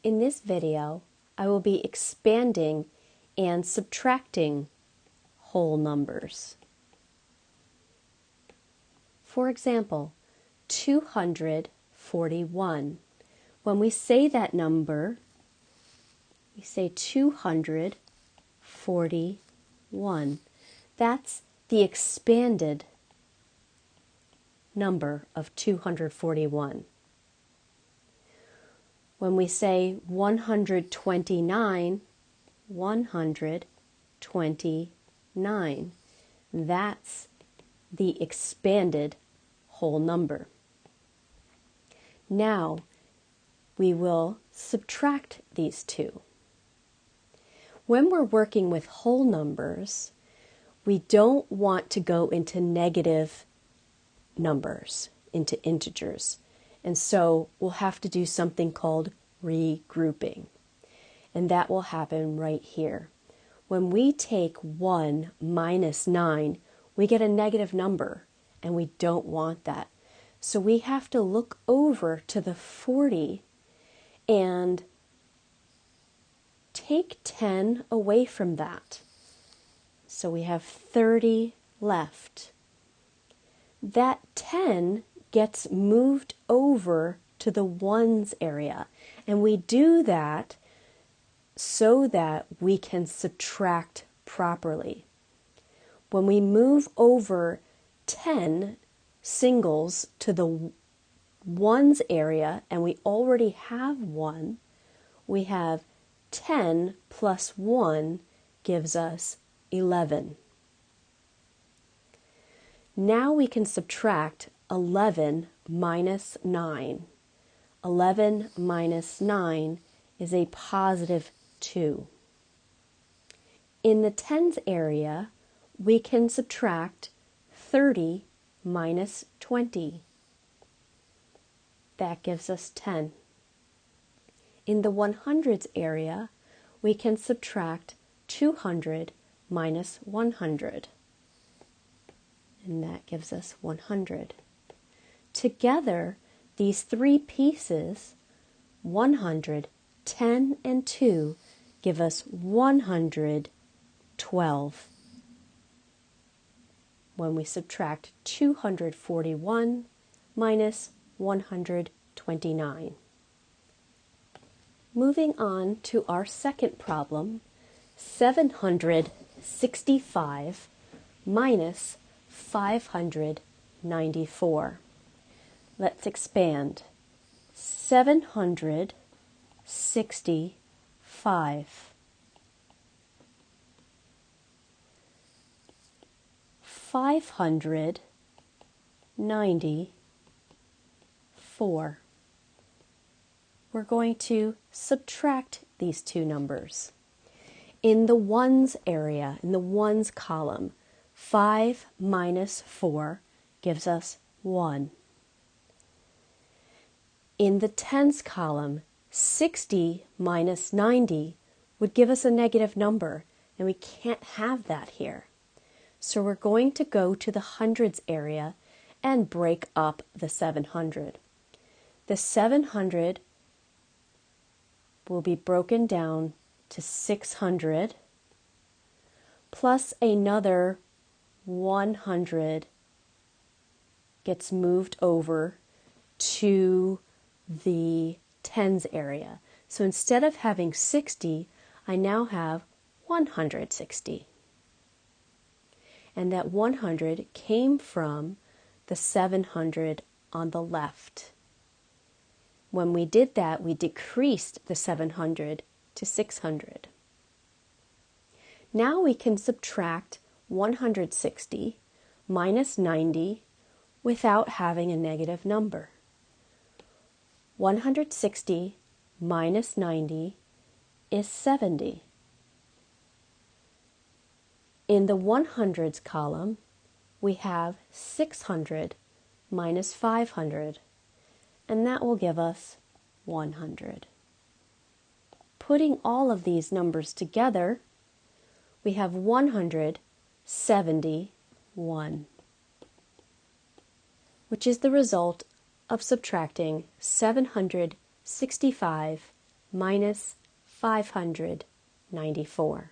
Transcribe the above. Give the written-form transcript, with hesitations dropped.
In this video, I will be expanding and subtracting whole numbers. For example, 241. When we say that number, we say 241. That's the expanded number of 241. When we say 129, 129, that's the expanded whole number. Now, we will subtract these two. When we're working with whole numbers, we don't want to go into negative numbers, into integers. And so we'll have to do something called regrouping. And that will happen right here. When we take 1 minus 9, we get a negative number, and we don't want that. So we have to look over to the 40 and take 10 away from that. So we have 30 left. That 10 gets moved over to the ones area, and we do that so that we can subtract properly. When we move over 10 singles to the ones area, and we already have 1, we have 10 plus 1 gives us 11. Now we can subtract 11 minus 9. 11 minus 9 is a positive 2. In the tens area, we can subtract 30 minus 20. That gives us 10. In the 100s area, we can subtract 200 minus 100. And that gives us 100. Together, these three pieces, 100, 10, and 2, give us 112 when we subtract 241 minus 129. Moving on to our second problem, 765 minus 594. Let's expand. 765. 594. We're going to subtract these two numbers. In the ones area, in the ones column, 5 minus 4 gives us 1. In the tens column, 60 minus 90 would give us a negative number, and we can't have that here. So we're going to go to the hundreds area and break up the 700. The 700 will be broken down to 600 plus another 100 gets moved over to the tens area. So instead of having 60, I now have 160. And that 100 came from the 700 on the left. When we did that, we decreased the 700 to 600. Now we can subtract 160 minus 90 without having a negative number. 160 minus 90 is 70. In the 100s column, we have 600 minus 500, and that will give us 100. Putting all of these numbers together, we have 171, which is the result of subtracting 765 minus 594.